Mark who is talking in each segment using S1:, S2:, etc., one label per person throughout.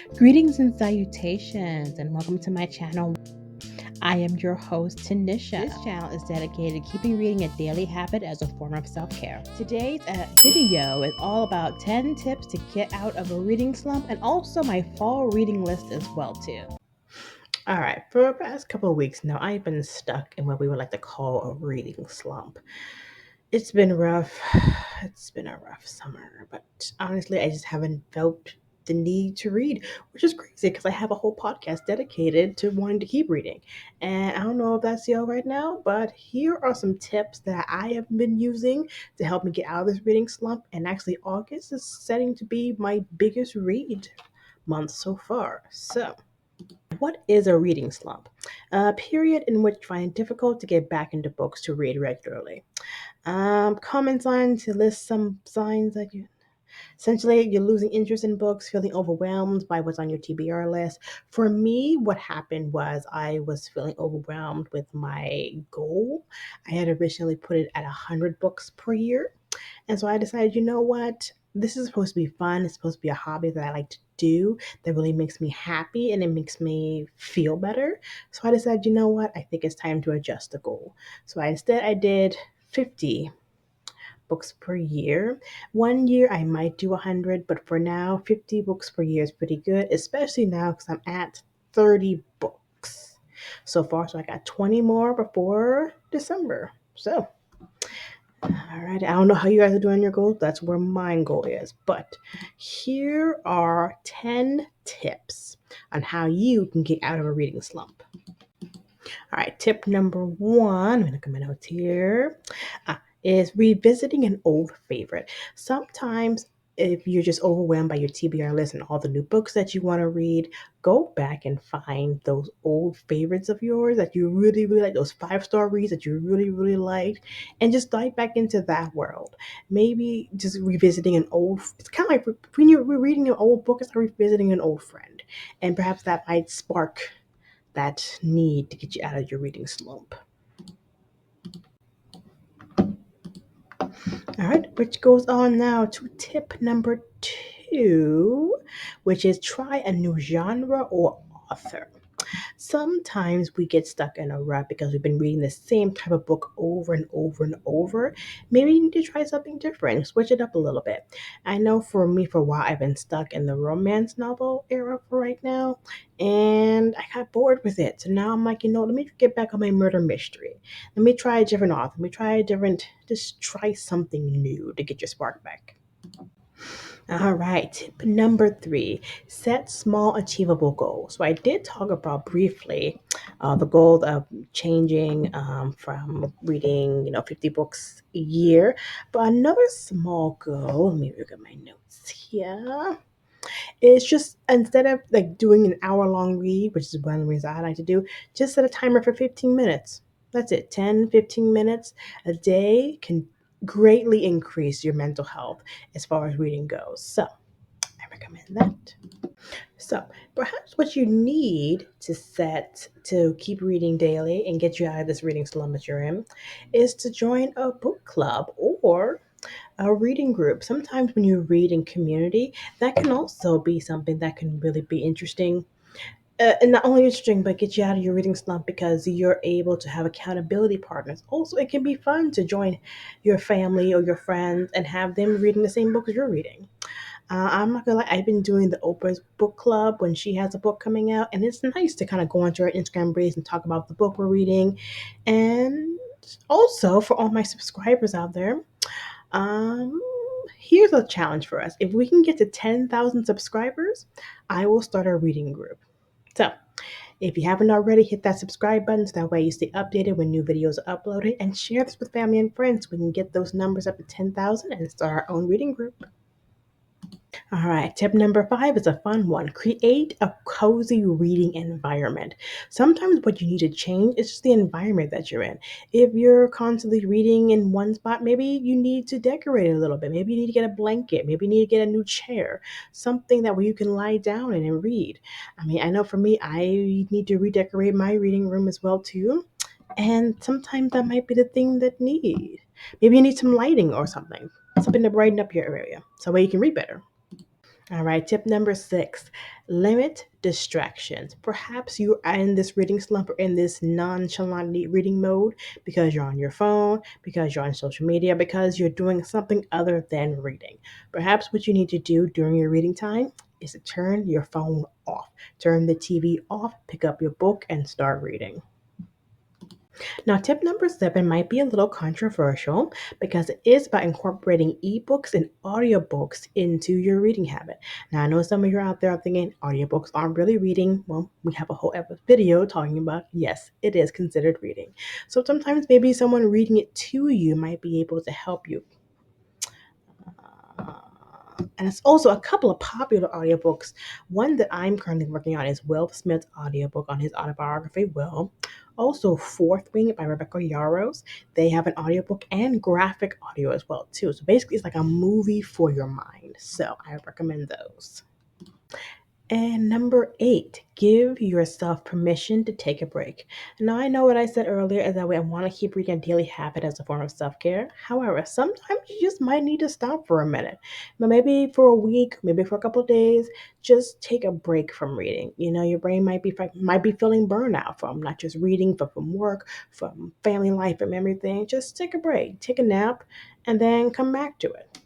S1: Greetings and salutations, and welcome to my channel. I am your host, Tanisha. This channel is dedicated to keeping reading a daily habit as a form of self-care. Today's video is all about 10 tips to get out of a reading slump and also my fall reading list as well too. All right, for the past couple of weeks now, I've been stuck in what we would like to call a reading slump. It's been rough. It's been a rough summer, but honestly, I just haven't felt the need to read, which is crazy because I have a whole podcast dedicated to wanting to keep reading. And I don't know if that's you right now, but here are some tips that I have been using to help me get out of this reading slump. And actually, August is setting to be my biggest read month so far. So, what is a reading slump? A period in which you find it difficult to get back into books to read regularly. Common signs to list some signs that you essentially you're losing interest in books, feeling overwhelmed by what's on your TBR list. For me, what happened was I was feeling overwhelmed with my goal. I had originally put it at 100 books per year, and so I decided, you know what? This is supposed to be fun. It's supposed to be a hobby that I like to do that really makes me happy and it makes me feel better. So I decided, you know what? I think it's time to adjust the goal. So I did 50 books per year. One year I might do 100, but for now, 50 books per year is pretty good, especially now because I'm at 30 books so far. So I got 20 more before December. So all right, I don't know how you guys are doing your goals. That's where my goal is. But here are 10 tips on how you can get out of a reading slump. All right, tip number one, I'm going to look at my notes here, is revisiting an old favorite. Sometimes, if you're just overwhelmed by your TBR list and all the new books that you want to read, go back and find those old favorites of yours that you really, really like, those five-star reads that you really, really liked, and just dive back into that world. Maybe just revisiting an old, it's kind of like when you're reading an old book, it's like revisiting an old friend. And perhaps that might spark that need to get you out of your reading slump. All right, which goes on now to tip number two, which is try a new genre or author. Sometimes we get stuck in a rut because we've been reading the same type of book over and over and over. Maybe you need to try something different, switch it up a little bit. I know for me, for a while, I've been stuck in the romance novel era for right now, and I got bored with it. So now I'm like, let me get back on my murder mystery. Let me try a different author. Let me try just try something new to get your spark back. All right, tip number three, set small achievable goals. So I did talk about briefly the goal of changing from reading, 50 books a year. But another small goal, let me look at my notes here, is just instead of like doing an hour long read, which is one of the reasons I like to do, just set a timer for 15 minutes. That's it, 10, 15 minutes a day can greatly increase your mental health as far as reading goes. So I recommend that. So perhaps what you need to set to keep reading daily and get you out of this reading slump that you're in is to join a book club or a reading group. Sometimes when you read in community, that can also be something that can really be interesting. And not only interesting, but get you out of your reading slump because you're able to have accountability partners. Also, it can be fun to join your family or your friends and have them reading the same book as you're reading. I'm not gonna lie, I've been doing the Oprah's book club when she has a book coming out, and it's nice to kind of go onto her Instagram page and talk about the book we're reading. And also, for all my subscribers out there, um, here's a challenge for us. If we can get to 10,000 subscribers, I will start a reading group. So, if you haven't already, hit that subscribe button so that way you stay updated when new videos are uploaded, and share this with family and friends so we can get those numbers up to 10,000 and start our own reading group. All right, tip number five is a fun one. Create a cozy reading environment. Sometimes what you need to change is just the environment that you're in. If you're constantly reading in one spot, maybe you need to decorate it a little bit. Maybe you need to get a blanket. Maybe you need to get a new chair, something that where you can lie down in and read. I mean, I know for me, I need to redecorate my reading room as well too. And sometimes that might be the thing that need. Maybe you need some lighting or something to brighten up your area so that way you can read better. All right, tip number 6, limit distractions. Perhaps you are in this reading slump or in this nonchalant reading mode because you're on your phone, because you're on social media, because you're doing something other than reading. Perhaps what you need to do during your reading time is to turn your phone off, turn the TV off, pick up your book, and start reading. Now, tip number 7 might be a little controversial because it is about incorporating ebooks and audiobooks into your reading habit. Now, I know some of you out there are thinking audiobooks aren't really reading. Well, we have a whole video talking about yes, it is considered reading. So sometimes maybe someone reading it to you might be able to help you. And it's also a couple of popular audiobooks. One that I'm currently working on is Will Smith's audiobook on his autobiography, Will. Also, Fourth Wing by Rebecca Yarros. They have an audiobook and graphic audio as well, too. So basically, it's like a movie for your mind. So I recommend those. And number 8, give yourself permission to take a break. Now, I know what I said earlier is that I want to keep reading a daily habit as a form of self care. However, sometimes you just might need to stop for a minute. But maybe for a week, maybe for a couple of days, just take a break from reading. You know, your brain might be feeling burnout from not just reading, but from work, from family life, and everything. Just take a break, take a nap, and then come back to it.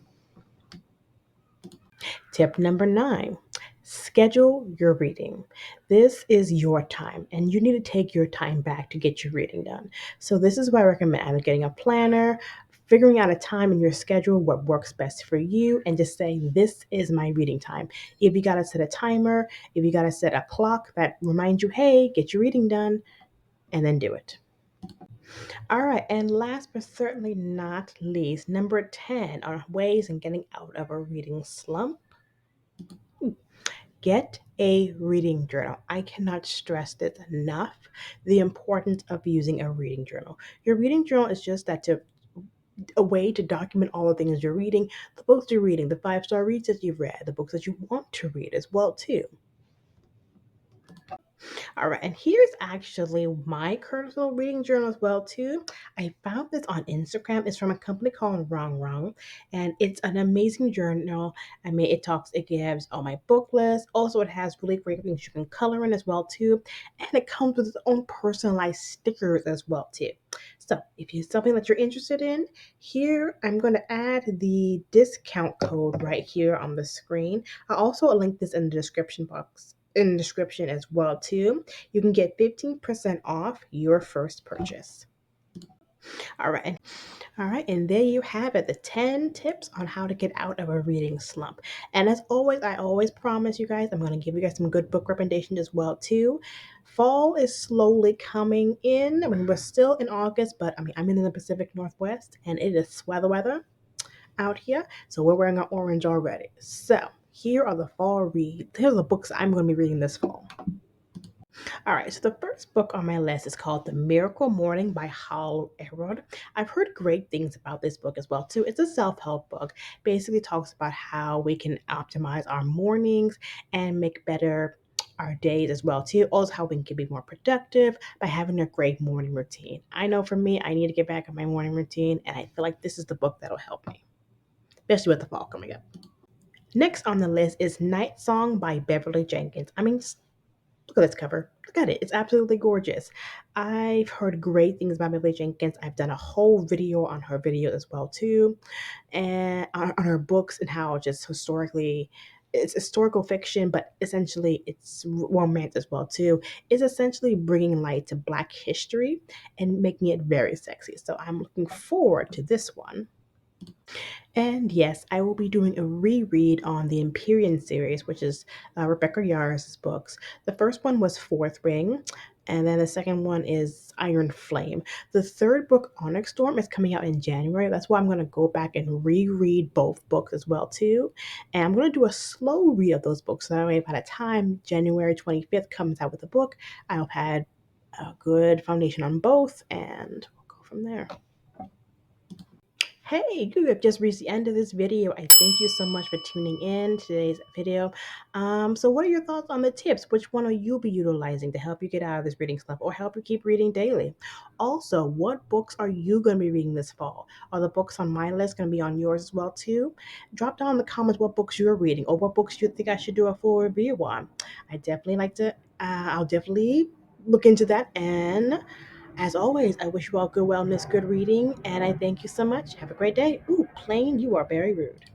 S1: Tip number 9, schedule your reading. This is your time, and you need to take your time back to get your reading done. So, this is why I recommend either getting a planner, figuring out a time in your schedule, what works best for you, and just saying, this is my reading time. If you got to set a timer, if you got to set a clock that reminds you, hey, get your reading done, and then do it. All right, and last but certainly not least, number 10 are ways in getting out of a reading slump. Get a reading journal. I cannot stress this enough. The importance of using a reading journal. Your reading journal is just a way to document all the things you're reading, the books you're reading, the 5-star reads that you've read, the books that you want to read as well too. All right, and here's actually my personal reading journal as well too. I found this on Instagram. It's from a company called Wrong, and it's an amazing journal. I mean, it gives all my book list. Also, it has really great things you can color in as well too, and it comes with its own personalized stickers as well too. So, if it's something that you're interested in, here I'm going to add the discount code right here on the screen. I'll also link this in the description box in the description as well too. You can get 15% off your first purchase. All right. All right, and there you have it, the 10 tips on how to get out of a reading slump. And as always, I always promise you guys, I'm going to give you guys some good book recommendations as well too. Fall is slowly coming in. I mean, we're still in August, but I mean, I'm in the Pacific Northwest and it is weather out here. So we're wearing our orange already. So here are the fall reads. Here's the books I'm going to be reading this fall. All right, so the first book on my list is called The Miracle Morning by Hal Elrod. I've heard great things about this book as well too. It's a self-help book. Basically talks about how we can optimize our mornings and make better our days as well too. Also how we can be more productive by having a great morning routine. I know for me, I need to get back on my morning routine, and I feel like this is the book that'll help me, especially with the fall coming up. Next on the list is Night Song by Beverly Jenkins. I mean, look at this cover. Look at it. It's absolutely gorgeous. I've heard great things about Beverly Jenkins. I've done a whole video on her video as well too, and on her books and how just historically it's historical fiction, but essentially it's romance as well too. It's essentially bringing light to Black history and making it very sexy. So I'm looking forward to this one. And yes, I will be doing a reread on the Empyrean series, which is Rebecca Yarros' books. The first one was Fourth Ring, and then the second one is Iron Flame. The third book, Onyx Storm, is coming out in January. That's why I'm going to go back and reread both books as well too. And I'm going to do a slow read of those books. So that way, by the time January 25th comes out with the book, I'll have had a good foundation on both, and we'll go from there. Hey, you have just reached the end of this video. I thank you so much for tuning in today's video. So what are your thoughts on the tips? Which one will you be utilizing to help you get out of this reading slump or help you keep reading daily? Also, what books are you going to be reading this fall? Are the books on my list going to be on yours as well too? Drop down in the comments what books you're reading or what books you think I should do a full review on. I definitely like to. I'll definitely look into that. And as always, I wish you all good wellness, good reading, and I thank you so much. Have a great day. Ooh, plain, you are very rude.